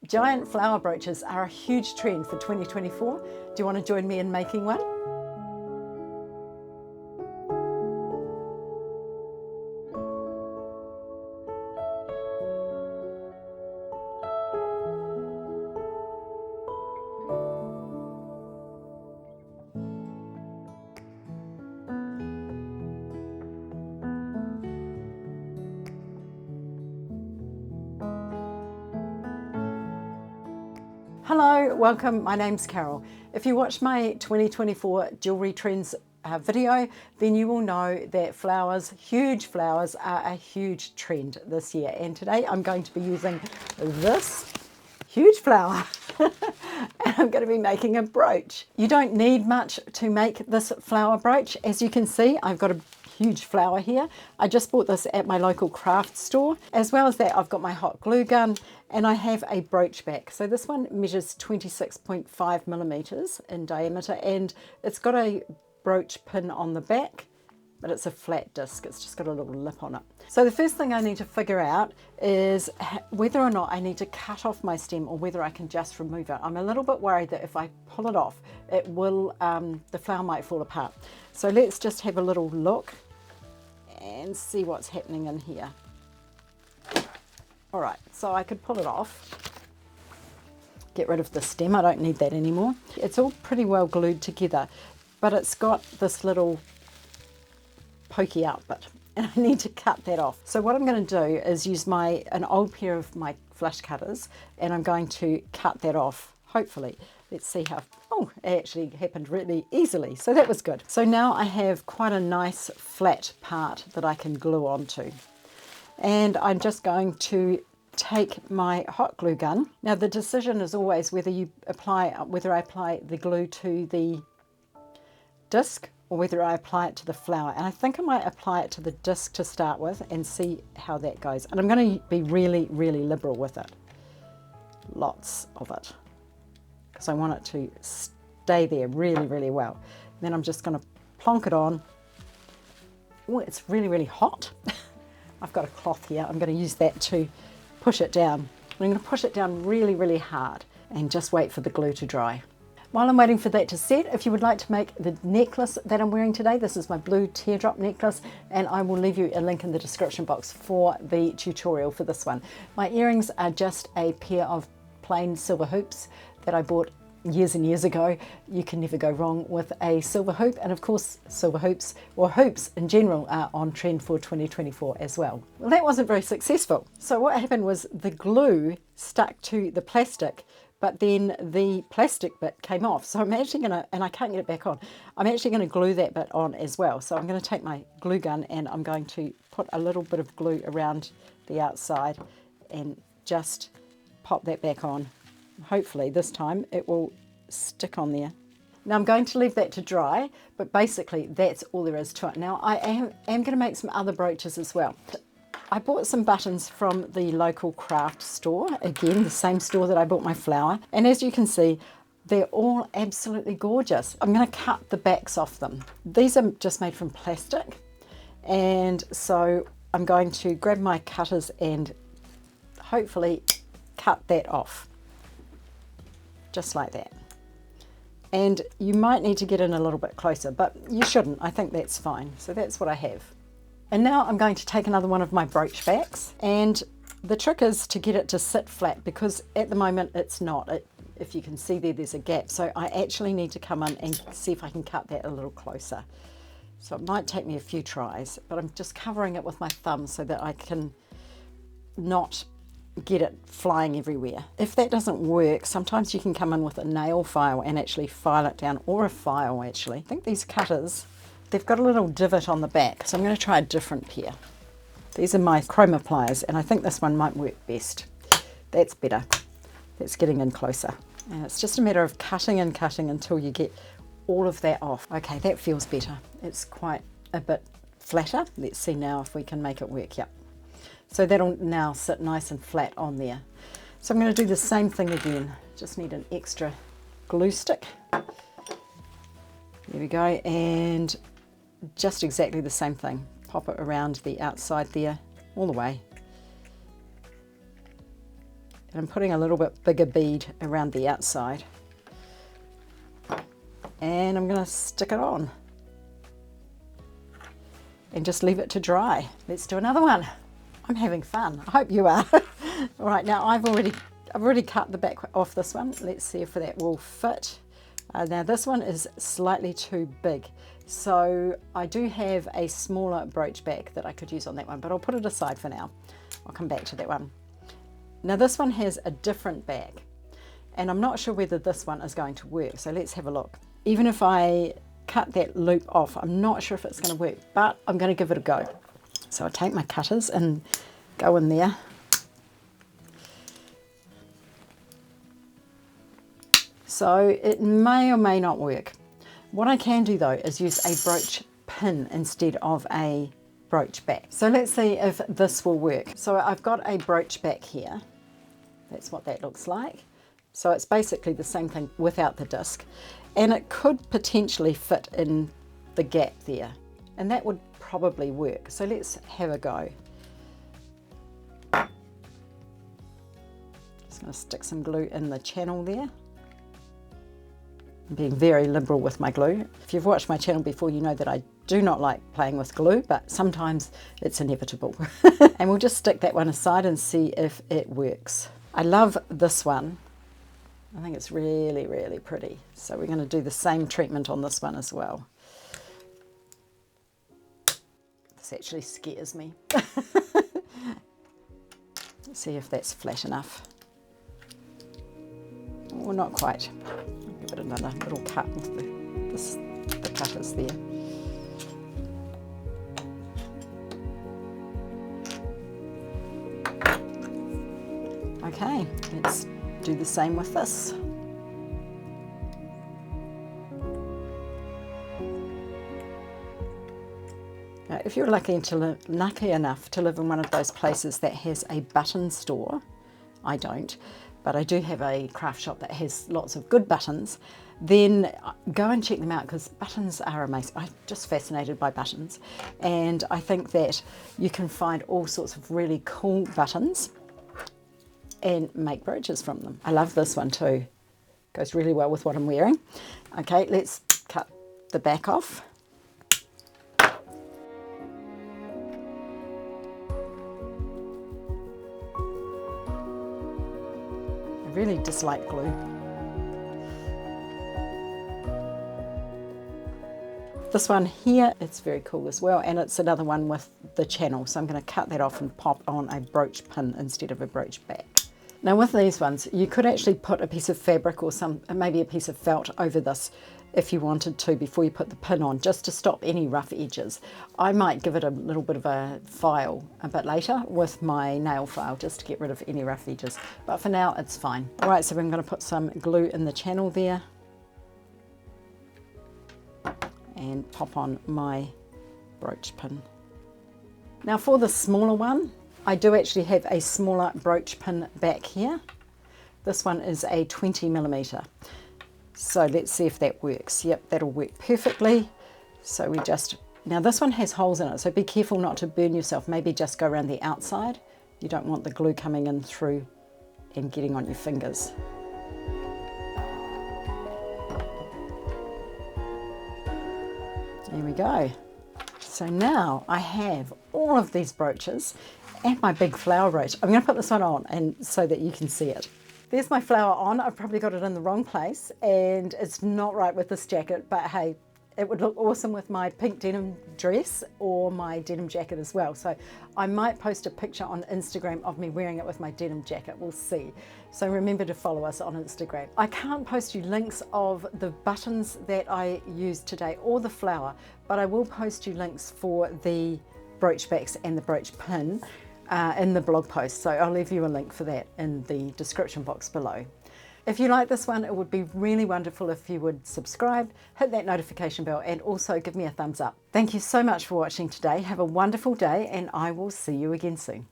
Giant flower brooches are a huge trend for 2024. Do you want to join me in making one? Hello, welcome, my name's Carol. If you watched my 2024 jewellery trends video, then you will know that flowers, huge flowers, are a huge trend this year. And today I'm going to be using this huge flower and I'm going to be making a brooch. You don't need much to make this flower brooch. As you can see, I've got a huge flower here. I just bought this at my local craft store. As well as that, I've got my hot glue gun and I have a brooch back. So this one measures 26.5 millimeters in diameter and it's got a brooch pin on the back, but it's a flat disc. It's just got a little lip on it. So the first thing I need to figure out is whether or not I need to cut off my stem or whether I can just remove it. I'm a little bit worried that if I pull it off, it will, the flower might fall apart. So let's just have a little look and see what's happening in here. All right, so I could pull it off, get rid of the stem. I don't need that anymore. It's all pretty well glued together, but it's got this little pokey out bit and I need to cut that off. So what I'm going to do is use an old pair of my flush cutters and I'm going to cut that off, hopefully. Let's see how, oh, it actually happened really easily, so that was good. So now I have quite a nice flat part that I can glue onto. And I'm just going to take my hot glue gun. Now the decision is always whether I apply the glue to the disc or whether I apply it to the flower. And I think I might apply it to the disc to start with and see how that goes. And I'm going to be really, really liberal with it. Lots of it. Because I want it to stay there really, really well. Then I'm just going to plonk it on. Oh, it's really, really hot. I've got a cloth here. I'm going to use that to push it down. I'm going to push it down really, really hard and just wait for the glue to dry. While I'm waiting for that to set, if you would like to make the necklace that I'm wearing today, this is my blue teardrop necklace, and I will leave you a link in the description box for the tutorial for this one. My earrings are just a pair of plain silver hoops that I bought years and years ago. You can never go wrong with a silver hoop, and of course silver hoops, or hoops in general, are on trend for 2024 as well. Well, that wasn't very successful. So what happened was the glue stuck to the plastic, but then the plastic bit came off. So I'm actually going to, and I can't get it back on, I'm actually going to glue that bit on as well. So I'm going to take my glue gun and I'm going to put a little bit of glue around the outside and just pop that back on. Hopefully this time it will stick on there. Now I'm going to leave that to dry, but basically that's all there is to it. Now I am going to make some other brooches as well. I bought some buttons from the local craft store, again the same store that I bought my flower, and as you can see they're all absolutely gorgeous. I'm going to cut the backs off them. These are just made from plastic, and so I'm going to grab my cutters and hopefully cut that off. Just like that. And you might need to get in a little bit closer, but you shouldn't. I think that's fine. So that's what I have. And now I'm going to take another one of my brooch backs, and the trick is to get it to sit flat, because at the moment it's not. If you can see there's a gap. So I actually need to come in and see if I can cut that a little closer. So it might take me a few tries, but I'm just covering it with my thumb so that I can not get it flying everywhere. If that doesn't work, sometimes you can come in with a nail file and actually file it down, or a file actually. I think these cutters, they've got a little divot on the back, so I'm going to try a different pair. These are my chroma pliers, and I think this one might work best. That's better. That's getting in closer. And it's just a matter of cutting and cutting until you get all of that off. Okay, that feels better. It's quite a bit flatter. Let's see now if we can make it work. Yep. So that'll now sit nice and flat on there. So I'm going to do the same thing again. Just need an extra glue stick. There we go, and just exactly the same thing. Pop it around the outside there, all the way. And I'm putting a little bit bigger bead around the outside. And I'm going to stick it on. And just leave it to dry. Let's do another one. I'm having fun. I hope you are. All right, now I've already cut the back off this one. Let's see if that will fit. Now this one is slightly too big, so I do have a smaller brooch back that I could use on that one, but I'll put it aside for now. I'll come back to that one. Now this one has a different back, and I'm not sure whether this one is going to work, so let's have a look. Even if I cut that loop off, I'm not sure if it's going to work, but I'm going to give it a go. So I take my cutters and go in there. So it may or may not work. What I can do though is use a brooch pin instead of a brooch back. So let's see if this will work. So I've got a brooch back here. That's what that looks like. So it's basically the same thing without the disc. And it could potentially fit in the gap there. And that would probably work. So let's have a go. Just going to stick some glue in the channel there. I'm being very liberal with my glue. If you've watched my channel before, you know that I do not like playing with glue, but sometimes it's inevitable. And we'll just stick that one aside and see if it works. I love this one. I think it's really, really pretty. So we're going to do the same treatment on this one as well. This actually scares me. Let's see if that's flat enough. Well, not quite. Give it another little cut with the cutters there. Okay, let's do the same with this. Now, if you're lucky enough to live in one of those places that has a button store, I don't, but I do have a craft shop that has lots of good buttons, then go and check them out because buttons are amazing. I'm just fascinated by buttons, and I think that you can find all sorts of really cool buttons and make brooches from them. I love this one too. Goes really well with what I'm wearing. Okay, let's cut the back off. I really dislike glue. This one here, it's very cool as well, and it's another one with the channel, so I'm going to cut that off and pop on a brooch pin instead of a brooch back. Now with these ones, you could actually put a piece of fabric or maybe a piece of felt over this if you wanted to before you put the pin on, just to stop any rough edges. I might give it a little bit of a file a bit later with my nail file just to get rid of any rough edges, but for now it's fine. All right, so I'm going to put some glue in the channel there and pop on my brooch pin. Now for the smaller one, I do actually have a smaller brooch pin back here. This one is a 20mm. So let's see if that works. Yep, that'll work perfectly. So we just, now this one has holes in it, so be careful not to burn yourself. Maybe just go around the outside. You don't want the glue coming in through and getting on your fingers. There we go. So now I have all of these brooches and my big flower brooch. I'm going to put this one on and so that you can see it. There's my flower on. I've probably got it in the wrong place and it's not right with this jacket, but hey, it would look awesome with my pink denim dress or my denim jacket as well. So I might post a picture on Instagram of me wearing it with my denim jacket. We'll see. So remember to follow us on Instagram. I can't post you links of the buttons that I used today or the flower, but I will post you links for the brooch backs and the brooch pin in the blog post. So I'll leave you a link for that in the description box below. If you like this one, it would be really wonderful if you would subscribe, hit that notification bell, and also give me a thumbs up. Thank you so much for watching today. Have a wonderful day, and I will see you again soon.